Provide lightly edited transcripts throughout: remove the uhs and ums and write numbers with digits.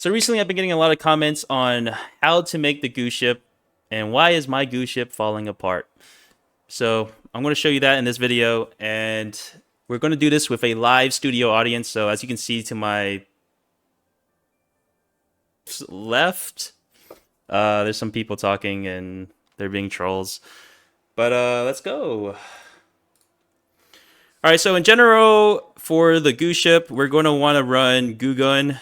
So recently I've been getting a lot of comments on how to make the goo ship and why is my goo ship falling apart. So I'm going to show you that in this video, and we're going to do this with a live studio audience. So as you can see to my left, there's some people talking and they're being trolls. But let's go. All right, so in general, for the goo ship, we're going to want to run goo gun.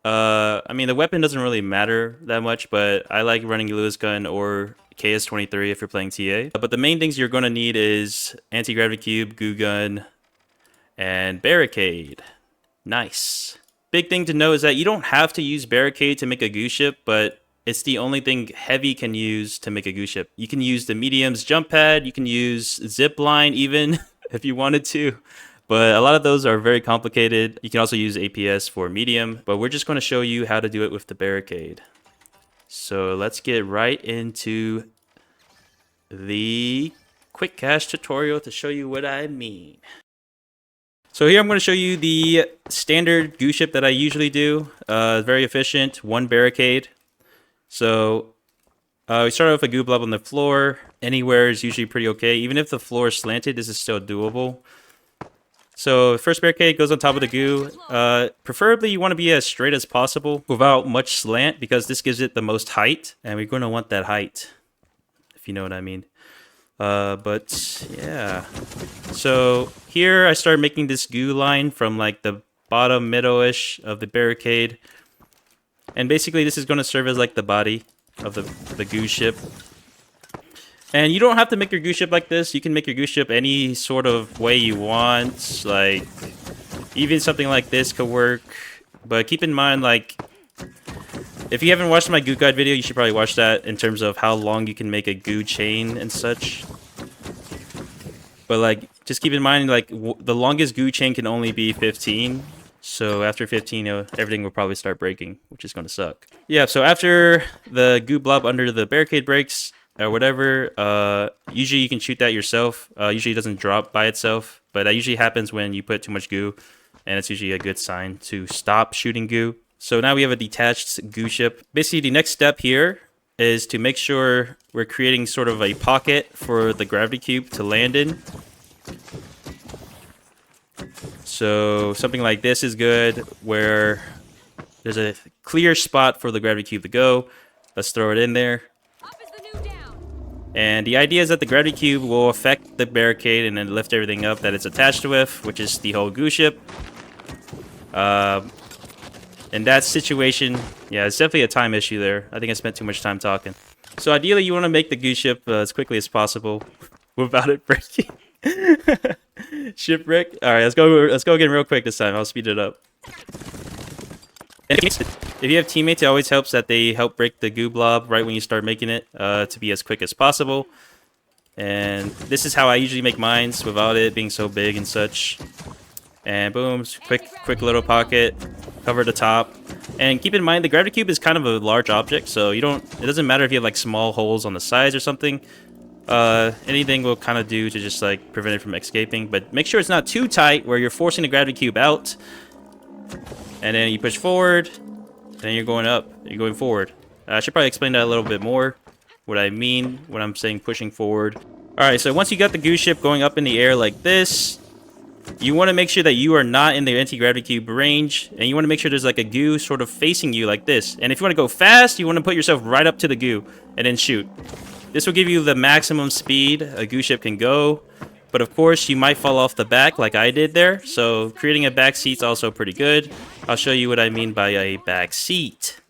I mean, the weapon doesn't really matter that much, but I like running Lewis gun or KS-23 if you're playing TA. But the main things you're going to need is anti-gravity cube, goo gun, and barricade. Nice. Big thing to know is that you don't have to use barricade to make a goo ship, but it's the only thing heavy can use to make a goo ship. You can use the medium's jump pad, you can use zip line even if you wanted to. But a lot of those are very complicated. You can also use APS for medium, but we're just going to show you how to do it with the barricade. So let's get right into the quick cache tutorial to show you what I mean. So here I'm going to show you the standard goo ship that I usually do. Very efficient, one barricade. So we start off with a goo blob on the floor. Anywhere is usually pretty okay. Even if the floor is slanted, this is still doable. So first barricade goes on top of the goo. Preferably you want to be as straight as possible without much slant, because this gives it the most height, and we're going to want that height, if you know what I mean. But yeah, so here I start making this goo line from like the bottom middle-ish of the barricade, and basically this is going to serve as like the body of the goo ship. And you don't have to make your goo ship like this. You can make your goo ship any sort of way you want. Like, even something like this could work. But keep in mind, like, if you haven't watched my goo guide video, you should probably watch that in terms of how long you can make a goo chain and such. But, like, just keep in mind, like, the longest goo chain can only be 15. So after 15, everything will probably start breaking, which is going to suck. Yeah, so after the goo blob under the barricade breaks, or whatever, usually you can shoot that yourself. Usually it doesn't drop by itself, but that usually happens when you put too much goo, and it's usually a good sign to stop shooting goo. So now we have a detached goo ship. Basically, the next step here is to make sure we're creating sort of a pocket for the gravity cube to land in. So something like this is good, where there's a clear spot for the gravity cube to go. Let's throw it in there. And the idea is that the gravity cube will affect the barricade and then lift everything up that it's attached with, which is the whole goo ship. In that situation, yeah, it's definitely a time issue there. I think I spent too much time talking. So ideally, you want to make the goo ship as quickly as possible without it breaking. Shipwreck. All right, let's go again real quick this time. I'll speed it up. And if you have teammates, it always helps that they help break the goo blob right when you start making it, to be as quick as possible. And this is how I usually make mines without it being so big and such. And boom, quick little pocket, cover the top. And keep in mind, the gravity cube is kind of a large object, so it doesn't matter if you have like small holes on the sides or something. Anything will kind of do to just like prevent it from escaping, but make sure it's not too tight where you're forcing the gravity cube out. And then you push forward, then you're going up, you're going forward. I should probably explain that a little bit more, what I mean when I'm saying pushing forward. Alright, so once you got the goo ship going up in the air like this, you want to make sure that you are not in the anti-gravity cube range, and you want to make sure there's like a goo sort of facing you like this. And if you want to go fast, you want to put yourself right up to the goo, and then shoot. This will give you the maximum speed a goo ship can go. But of course, you might fall off the back like I did there. So creating a back seat's also pretty good. I'll show you what I mean by a back seat.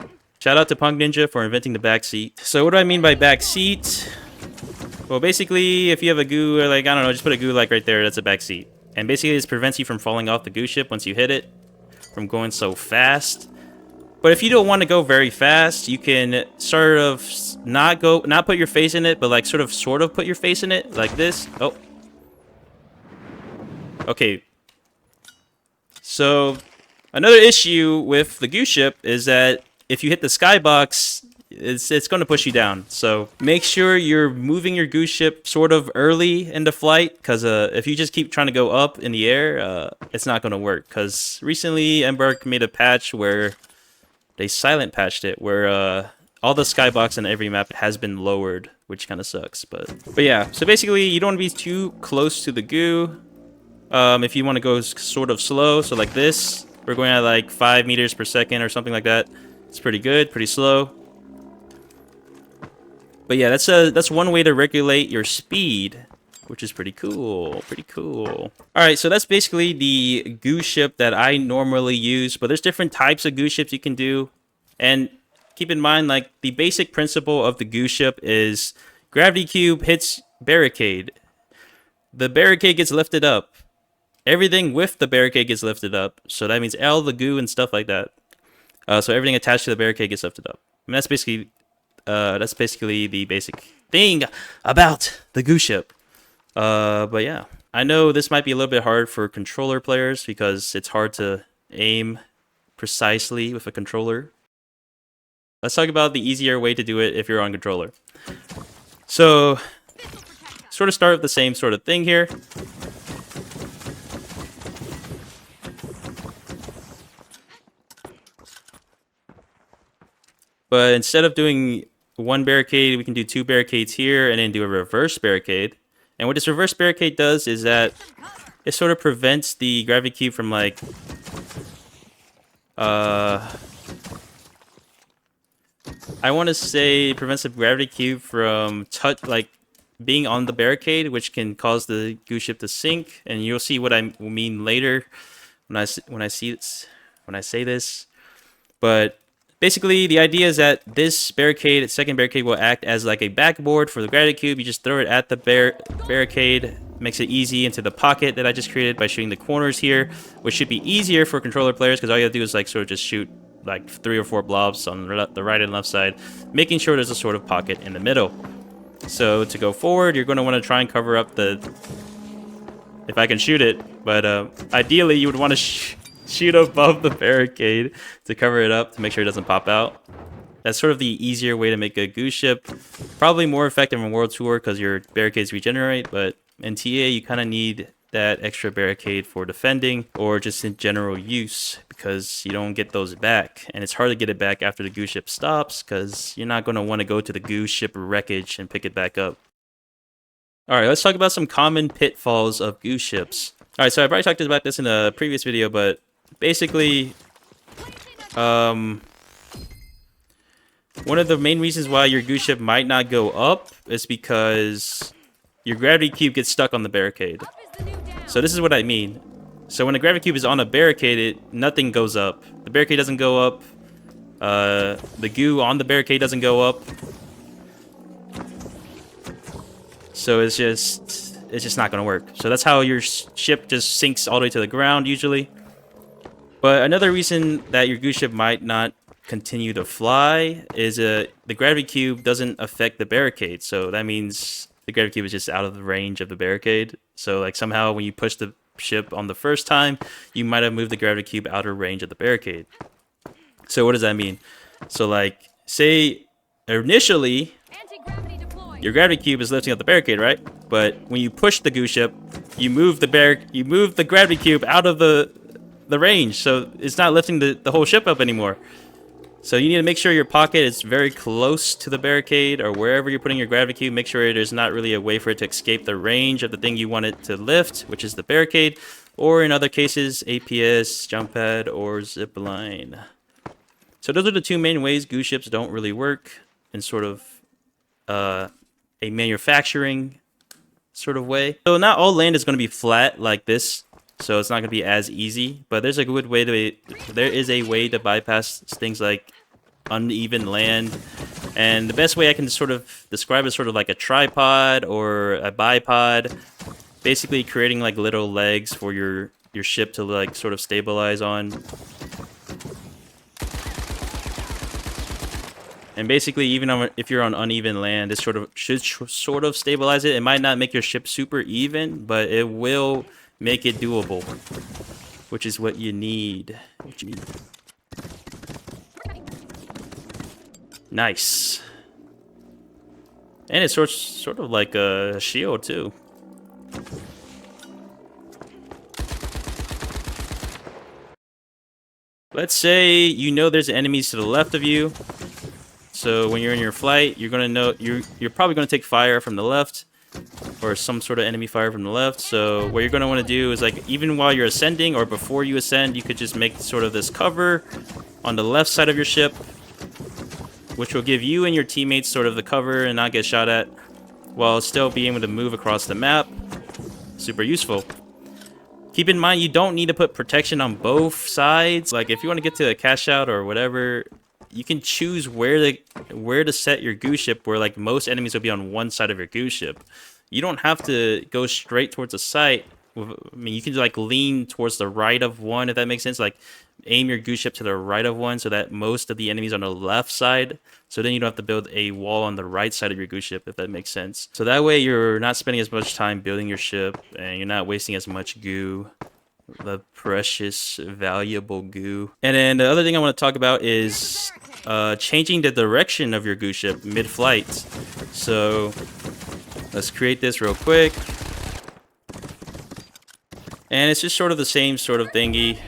Shout out to Punk Ninja for inventing the back seat. So what do I mean by back seat? Well, basically, if you have a goo, or like, I don't know, just put a goo like right there, that's a back seat. And basically, this prevents you from falling off the goo ship once you hit it, from going so fast. But if you don't want to go very fast, you can sort of not put your face in it, but like sort of put your face in it, like this. Oh. Okay, so another issue with the goo ship is that if you hit the skybox, it's going to push you down. So make sure you're moving your goo ship sort of early into flight, because if you just keep trying to go up in the air, it's not going to work. Because recently, Embark made a patch where they silent patched it where all the skybox in every map has been lowered, which kind of sucks. But yeah, so basically you don't want to be too close to the goo. If you want to go sort of slow, so like this, we're going at like 5 meters per second or something like that. It's pretty good, pretty slow. But yeah, that's one way to regulate your speed, which is pretty cool, pretty cool. All right, so that's basically the goo ship that I normally use, but there's different types of goo ships you can do. And keep in mind, like, the basic principle of the goo ship is gravity cube hits barricade. The barricade gets lifted up. Everything with the barricade gets lifted up. So that means all the goo and stuff like that. So everything attached to the barricade gets lifted up. I mean, that's basically the basic thing about the goo ship. But yeah, I know this might be a little bit hard for controller players because it's hard to aim precisely with a controller. Let's talk about the easier way to do it if you're on controller. So, sort of start with the same sort of thing here. But instead of doing one barricade, we can do 2 barricades here and then do a reverse barricade. And what this reverse barricade does is that it sort of prevents the gravity cube from like I want to say it prevents the gravity cube from being on the barricade, which can cause the goo ship to sink. And you'll see what I mean later when I say this. But basically, the idea is that this barricade, second barricade, will act as like a backboard for the gravity cube. You just throw it at the barricade, makes it easy into the pocket that I just created by shooting the corners here, which should be easier for controller players because all you have to do is like sort of just shoot like 3 or 4 blobs on the right and left side, making sure there's a sort of pocket in the middle. So to go forward, you're going to want to try and cover up if I can shoot it, but ideally you would want to shoot above the barricade to cover it up to make sure it doesn't pop out. That's sort of the easier way to make a goo ship. Probably more effective in World Tour because your barricades regenerate, but in TA you kind of need that extra barricade for defending or just in general use because you don't get those back. And it's hard to get it back after the goo ship stops because you're not going to want to go to the goo ship wreckage and pick it back up. Alright, let's talk about some common pitfalls of goo ships. Alright, so I've already talked about this in a previous video, but basically, one of the main reasons why your goo ship might not go up is because your gravity cube gets stuck on the barricade. So this is what I mean. So when a gravity cube is on a barricade, nothing goes up. The barricade doesn't go up. The goo on the barricade doesn't go up. So it's just not going to work. So that's how your ship just sinks all the way to the ground usually. But another reason that your goo ship might not continue to fly is the gravity cube doesn't affect the barricade. So that means the gravity cube is just out of the range of the barricade. So like somehow when you push the ship on the first time, you might have moved the gravity cube out of range of the barricade. So what does that mean? So like say initially your gravity cube is lifting up the barricade, right? But when you push the goo ship, you move the gravity cube out of the range, so it's not lifting the whole ship up anymore. So you need to make sure your pocket is very close to the barricade or wherever you're putting your gravity cube. Make sure there's not really a way for it to escape the range of the thing you want it to lift, which is the barricade, or in other cases, APS, jump pad, or zip line. So those are the 2 main ways goo ships don't really work in sort of a manufacturing sort of way. So not all land is going to be flat like this. So it's not going to be as easy, but there's a good way there is a way to bypass things like uneven land. And the best way I can sort of describe it is sort of like a tripod or a bipod, basically creating like little legs for your ship to like sort of stabilize on. And basically, even if you're on uneven land, this should sort of stabilize it. It might not make your ship super even, but it will make it doable, which is what you need. Nice. And it's sort of like a shield too. Let's say you know there's enemies to the left of you. So when you're in your flight, you're gonna know you're probably gonna take fire from the left, or some sort of enemy fire from the left. So what you're gonna want to do is, like, even while you're ascending or before you ascend, you could just make sort of this cover on the left side of your ship, which will give you and your teammates sort of the cover and not get shot at, while still being able to move across the map. Super useful. Keep in mind, you don't need to put protection on both sides. Like, if you want to get to a cash out or whatever, you can choose where to set your goose ship, where like most enemies will be on one side of your goose ship. You don't have to go straight towards the site. I mean, you can like lean towards the right of one, if that makes sense. Like, aim your goose ship to the right of one so that most of the enemies on the left side. So then you don't have to build a wall on the right side of your goose ship, if that makes sense. So that way you're not spending as much time building your ship, and you're not wasting as much goo. The precious, valuable goo. And then the other thing I want to talk about is changing the direction of your goose ship mid-flight. So let's create this real quick. And it's just sort of the same sort of thingy.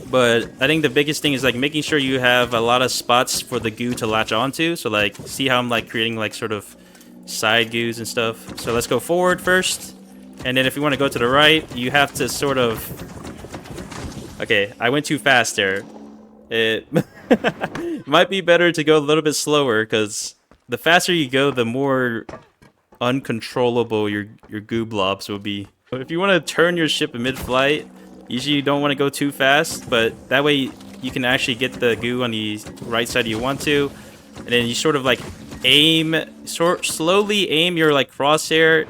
But I think the biggest thing is like making sure you have a lot of spots for the goo to latch onto. So like, see how I'm like creating like sort of side goos and stuff. So let's go forward first. And then if you want to go to the right, you have to sort of... Okay, I went too fast there. It might be better to go a little bit slower, because the faster you go, the more uncontrollable your goo blobs will be. If you want to turn your ship in mid-flight, usually you don't want to go too fast, but that way you can actually get the goo on the right side you want to. And then you sort of like slowly aim your like crosshair.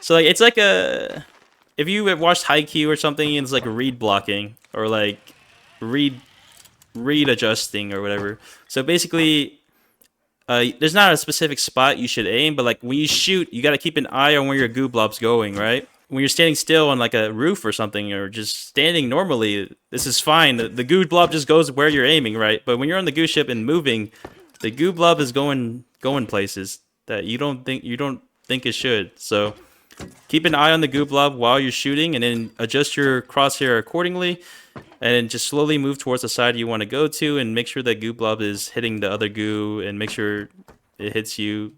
So like, it's like if you have watched Haikyuu or something, it's like read blocking or like read adjusting or whatever. So basically, there's not a specific spot you should aim, but like when you shoot, you got to keep an eye on where your goo blob's going, right? When you're standing still on like a roof or something, or just standing normally, this is fine. The goo blob just goes where you're aiming, right? But when you're on the goo ship and moving, the goo blob is going places that you don't think it should. So keep an eye on the goo blob while you're shooting, and then adjust your crosshair accordingly, and then just slowly move towards the side you want to go to, and make sure that goo blob is hitting the other goo, and make sure it hits you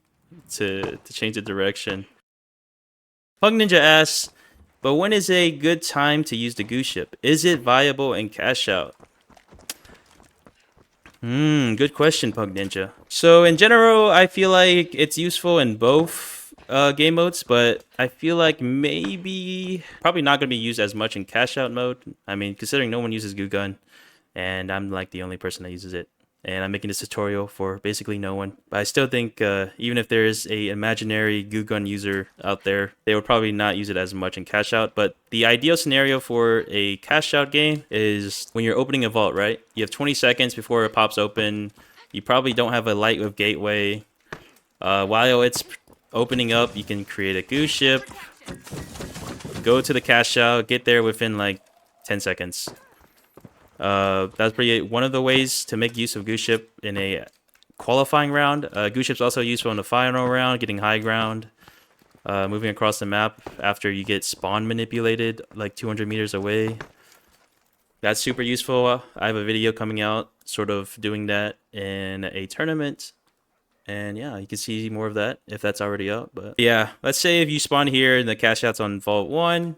to change the direction. Pug Ninja asks, but when is a good time to use the goo ship? Is it viable in cash out? Good question, Pug Ninja. So in general, I feel like it's useful in both game modes, but I feel like probably not going to be used as much in cash out mode. I mean, considering no one uses Goo Gun, and I'm like the only person that uses it, and I'm making this tutorial for basically no one. But I still think even if there is a imaginary Goo Gun user out there, they would probably not use it as much in cash out. But the ideal scenario for a cash out game is when you're opening a vault, right? You have 20 seconds before it pops open. You probably don't have a light with gateway. While it's opening up, you can create a goo ship, go to the cash out, get there within like 10 seconds. That's pretty one of the ways to make use of goo ship in a qualifying round. Goo ship's also useful in the final round, getting high ground, moving across the map after you get spawn manipulated like 200 meters away. That's super useful. I have a video coming out sort of doing that in a tournament. And yeah, you can see more of that if that's already up. But yeah, let's say if you spawn here and the cash out's on Vault 1,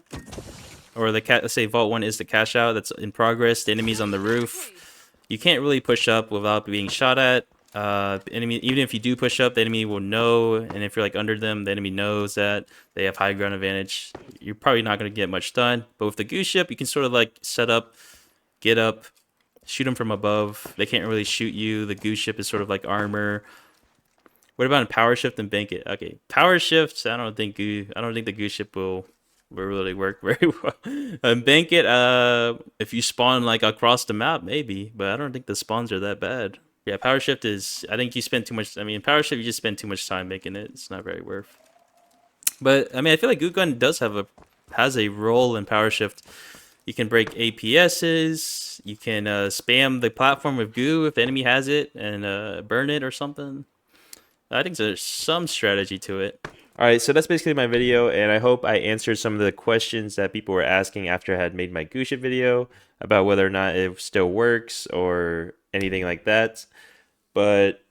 or let's say Vault 1 is the cash out that's in progress, the enemy's on the roof. You can't really push up without being shot at. Enemy, even if you do push up, the enemy will know, and if you're like under them, the enemy knows that they have high ground advantage. You're probably not going to get much done. But with the goose ship, you can sort of like set up, get up, shoot them from above. They can't really shoot you. The goose ship is sort of like armor. What about in power shift and bank it? Okay, power shifts. I don't think the goose ship will really work very well. Bank it. If you spawn like across the map, maybe, but I don't think the spawns are that bad. Yeah, power shift is. I think you spend too much. I mean, power shift you just spend too much time making it. It's not very worth. But I mean, I feel like Goo Gun has a role in power shift. You can break APSs. You can spam the platform with goo if the enemy has it and burn it or something. I think there's some strategy to it. All right, so that's basically my video, and I hope I answered some of the questions that people were asking after I had made my Gusha video about whether or not it still works or anything like that. But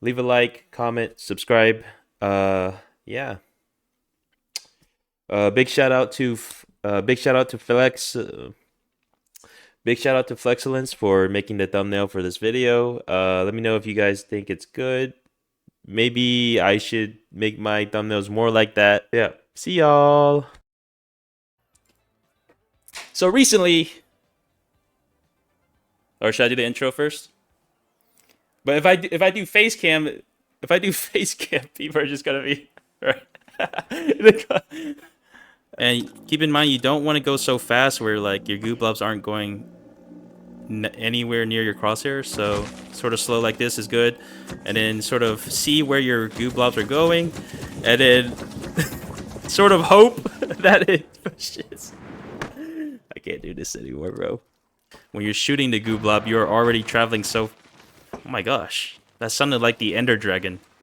leave a like, comment, subscribe. Yeah. Big shout out to big shout out to Flexellence for making the thumbnail for this video. Let me know if you guys think it's good. Maybe I should make my thumbnails more like that. Yeah. See y'all. So recently, or should I do the intro first? But if I do face cam, people are just gonna be right. And keep in mind, you don't want to go so fast where like your goo blobs aren't going anywhere near your crosshairs. So sort of slow like this is good, and then sort of see where your goo blobs are going, and then sort of hope that it pushes. I can't do this anymore, bro. When you're shooting the goo blob, you're already traveling so... Oh my gosh. That sounded like the Ender Dragon.